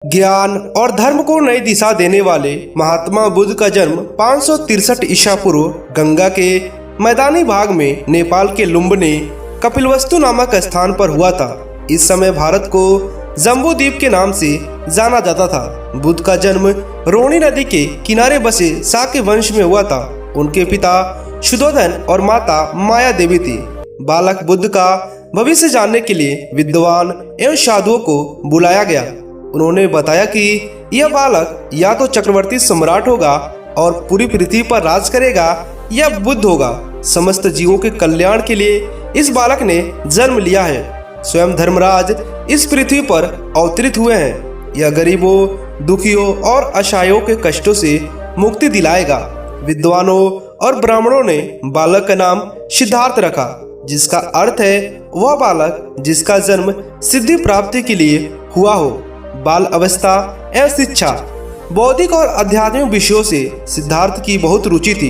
ज्ञान और धर्म को नई दिशा देने वाले महात्मा बुद्ध का जन्म 563 ईसा पूर्व गंगा के मैदानी भाग में नेपाल के लुम्बिनी कपिलवस्तु नामक स्थान पर हुआ था। इस समय भारत को जम्बू द्वीप के नाम से जाना जाता था। बुद्ध का जन्म रोहिणी नदी के किनारे बसे शाक्य वंश में हुआ था। उनके पिता शुद्धोधन और माता माया देवी थी। बालक बुद्ध का भविष्य जानने के लिए विद्वान एवं साधुओं को बुलाया गया। उन्होंने बताया कि यह बालक या तो चक्रवर्ती सम्राट होगा और पूरी पृथ्वी पर राज करेगा या बुद्ध होगा। समस्त जीवों के कल्याण के लिए इस बालक ने जन्म लिया है। स्वयं धर्मराज इस पृथ्वी पर अवतरित हुए हैं। यह गरीबों, दुखियों और असहायों के कष्टों से मुक्ति दिलाएगा। विद्वानों और ब्राह्मणों ने बालक का नाम सिद्धार्थ रखा, जिसका अर्थ है वह बालक जिसका जन्म सिद्धि प्राप्ति के लिए हुआ हो। बाल अवस्था एवं शिक्षा, बौद्धिक और आध्यात्मिक विषयों से सिद्धार्थ की बहुत रुचि थी।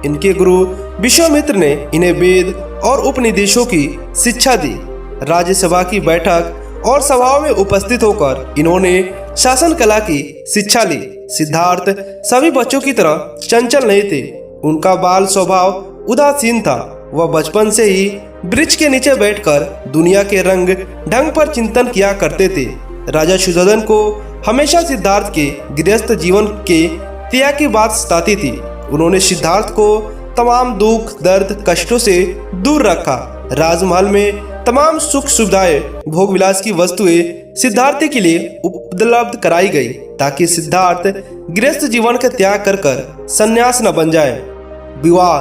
इनके गुरु विश्वामित्र ने इन्हें वेद और उपनिदेशों की शिक्षा दी। राज्यसभा की बैठक और सभाओं में उपस्थित होकर इन्होंने शासन कला की शिक्षा ली। सिद्धार्थ सभी बच्चों की तरह चंचल नहीं थे। उनका बाल स्वभाव उदासीन था। वह बचपन से ही वृक्ष के नीचे बैठकर दुनिया के रंग ढंग पर चिंतन किया करते थे। राजा शुद्धोधन को हमेशा सिद्धार्थ के गृहस्थ जीवन के त्याग की बात सताती थी। उन्होंने सिद्धार्थ को तमाम दुख, दर्द, कष्टों से दूर रखा। राजमहल में तमाम सुख सुविधाएं, भोग विलास की वस्तुएं सिद्धार्थ के लिए उपलब्ध कराई गई, ताकि सिद्धार्थ गृहस्थ जीवन का त्याग कर संन्यास न बन जाए। विवाह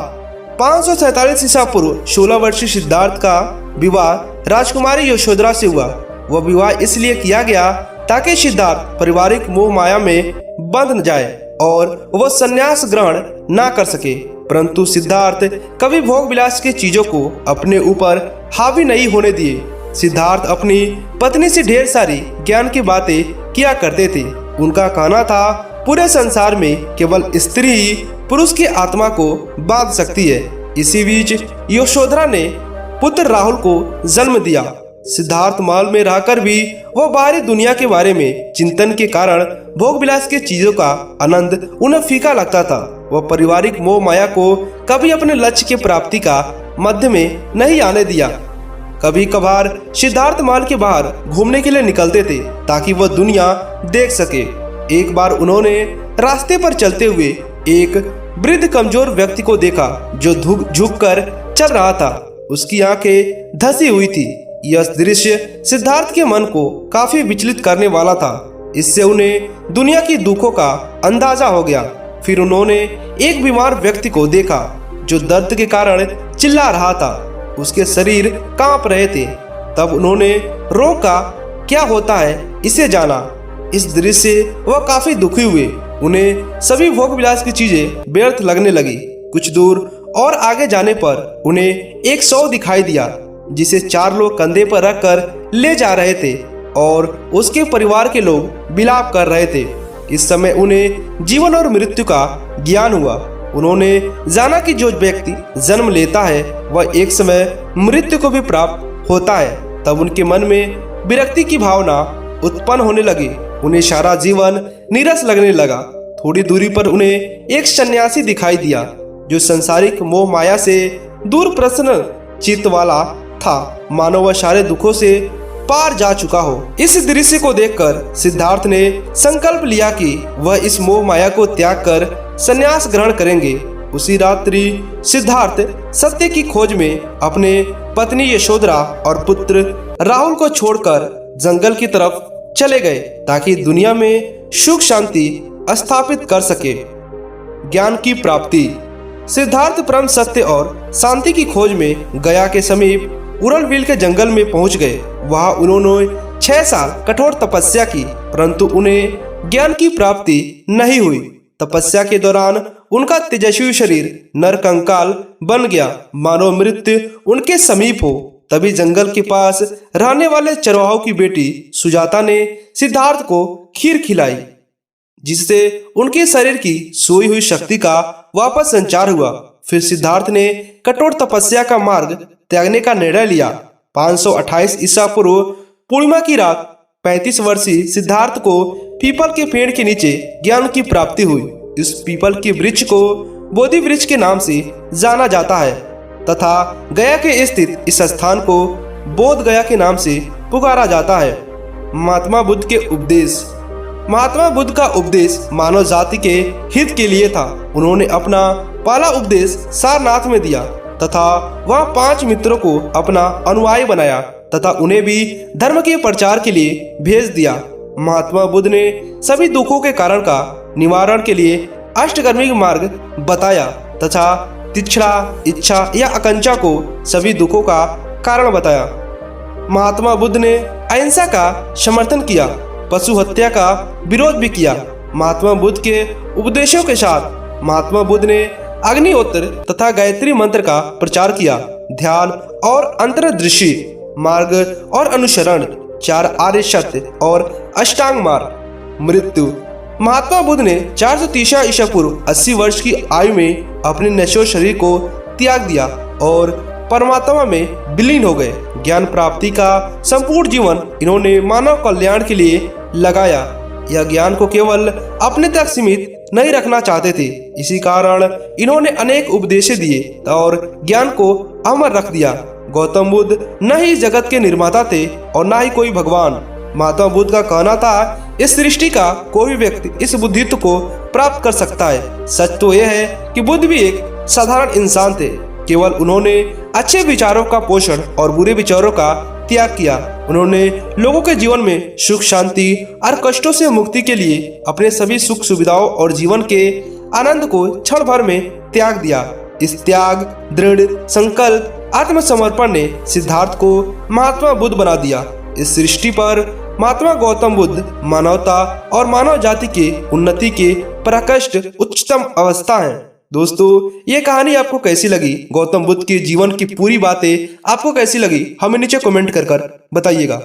547 ईसा पूर्व 16 वर्षीय सिद्धार्थ का विवाह राजकुमारी यशोधरा से हुआ। वह विवाह इसलिए किया गया ताकि सिद्धार्थ पारिवारिक मोह माया में बंध न जाए और वह संन्यास ग्रहण ना कर सके। परंतु सिद्धार्थ कभी भोग विलास की चीजों को अपने ऊपर हावी नहीं होने दिए। सिद्धार्थ अपनी पत्नी से ढेर सारी ज्ञान की बातें किया करते थे। उनका कहना था, पूरे संसार में केवल स्त्री ही पुरुष की आत्मा को बांध सकती है। इसी बीच यशोधरा ने पुत्र राहुल को जन्म दिया। सिद्धार्थ महल में रहकर भी वह बाहरी दुनिया के बारे में चिंतन के कारण भोग विलास की चीजों का आनंद उन्हें फीका लगता था। वह पारिवारिक मोह माया को कभी अपने लक्ष्य की प्राप्ति का मध्य में नहीं आने दिया। कभी कभार सिद्धार्थ महल के बाहर घूमने के लिए निकलते थे, ताकि वह दुनिया देख सके। एक बार उन्होंने रास्ते पर चलते हुए एक वृद्ध कमजोर व्यक्ति को देखा, जो झुक कर चल रहा था। उसकी आंखें धसी हुई थी। यह दृश्य सिद्धार्थ के मन को काफी विचलित करने वाला था। इससे उन्हें दुनिया की दुखों का अंदाजा हो गया। फिर उन्होंने एक बीमार व्यक्ति को देखा, जो दर्द के कारण चिल्ला रहा था। उसके शरीर कांप रहे थे। तब उन्होंने रोका, क्या होता है इसे जाना। इस दृश्य से वह काफी दुखी हुए। उन्हें सभी भोग विलास की चीजें व्यर्थ लगने लगी। कुछ दूर और आगे जाने पर उन्हें एक शव दिखाई दिया, जिसे 4 लोग कंधे पर रखकर ले जा रहे थे और उसके परिवार के लोग विलाप कर रहे थे। इस समय उन्हें जीवन और मृत्यु का ज्ञान हुआ। उन्होंने जाना कि जो व्यक्ति जन्म लेता है वह एक समय मृत्यु को भी प्राप्त होता है। तब उनके मन में विरक्ति की भावना उत्पन्न होने लगी। उन्हें सारा जीवन नीरस लगने लगा। थोड़ी दूरी पर उन्हें एक सन्यासी दिखाई दिया, जो संसारिक मोह माया से दूर प्रसन्न चित्त वाला था, मानो वह सारे दुखों से पार जा चुका हो। इस दृश्य को देखकर सिद्धार्थ ने संकल्प लिया कि वह इस मोह माया को त्याग कर संन्यास ग्रहण करेंगे। उसी रात्रि सिद्धार्थ सत्य की खोज में अपने पत्नी यशोधरा और पुत्र राहुल को छोड़कर जंगल की तरफ चले गए, ताकि दुनिया में सुख शांति स्थापित कर सके। ज्ञान की प्राप्ति। सिद्धार्थ परम सत्य और शांति की खोज में गया के समीप उरलबील के जंगल में पहुंच गए। वहां उन्होंने 6 साल कठोर तपस्या की, परंतु उन्हें ज्ञान की प्राप्ति नहीं हुई। तपस्या के दौरान उनका तेजस्वी शरीर नरकंकाल बन गया, मानो मृत्यु उनके समीप हो। तभी जंगल के पास रहने वाले चरवाहों की बेटी सुजाता ने सिद्धार्थ को खीर खिलाई, जिससे उनके शरीर की सोई हुई शक्ति का वापस संचार हुआ। फिर सिद्धार्थ ने कठोर तपस्या का मार्ग त्यागने का निर्णय लिया। 528 ईसा पूर्व पूर्णिमा की रात 35 वर्षीय सिद्धार्थ को पीपल के पेड़ के नीचे ज्ञान की प्राप्ति हुई। इस पीपल के वृक्ष को बोधि वृक्ष के नाम से जाना जाता है तथा गया के स्थित इस स्थान को बोध गया के नाम से पुकारा जाता है। महात्मा बुद्ध के उपदेश। महात्मा बुद्ध का उपदेश मानव जाति के हित के लिए था। उन्होंने अपना पहला उपदेश सारनाथ में दिया तथा वह 5 मित्रों को अपना अनुयायी बनाया तथा उन्हें भी धर्म के प्रचार के लिए भेज दिया। महात्मा बुद्ध ने सभी दुखों के कारण का निवारण के लिए अष्टकर्मी मार्ग बताया तथा तिच्छा, इच्छा या आकांक्षा को सभी दुखों का कारण बताया। महात्मा बुद्ध ने अहिंसा का समर्थन किया, पशु हत्या का विरोध भी किया। महात्मा बुद्ध के उपदेशों के साथ महात्मा बुद्ध ने अग्निहोत्र तथा गायत्री मंत्र का प्रचार किया। ध्यान और अंतर्दृष्टि, मार्ग और अनुसरण, 4 आर्य सत्य और अष्टांग मार्ग। मृत्यु। महात्मा बुद्ध ने 430 ईसा पूर्व 80 वर्ष की आयु में अपने नश्वर शरीर को त्याग दिया और परमात्मा में विलीन हो गए। ज्ञान प्राप्ति का संपूर्ण जीवन इन्होंने मानव कल्याण के लिए लगाया। यह ज्ञान को केवल अपने तक सीमित नहीं रखना चाहते थे, इसी कारण इन्होंने अनेक उपदेश दिए और ज्ञान को अमर रख दिया। गौतम बुद्ध न ही जगत के निर्माता थे और न ही कोई भगवान। महात्मा बुद्ध का कहना था, इस सृष्टि का कोई भी व्यक्ति इस बुद्धित्व को प्राप्त कर सकता है। सच तो यह है कि बुद्ध भी एक साधारण इंसान थे, केवल उन्होंने अच्छे विचारों का पोषण और बुरे विचारों का त्याग किया। उन्होंने लोगों के जीवन में सुख, शांति और कष्टों से मुक्ति के लिए अपने सभी सुख सुविधाओं और जीवन के आनंद को क्षण भर में त्याग दिया। इस त्याग, दृढ़ संकल्प, आत्मसमर्पण ने सिद्धार्थ को महात्मा बुद्ध बना दिया। इस सृष्टि पर महात्मा गौतम बुद्ध मानवता और मानव जाति के उन्नति के प्रकृष्ट उच्चतम अवस्था हैं। दोस्तों, ये कहानी आपको कैसी लगी? गौतम बुद्ध के जीवन की पूरी बातें आपको कैसी लगी? हमें नीचे कमेंट कर बताइएगा।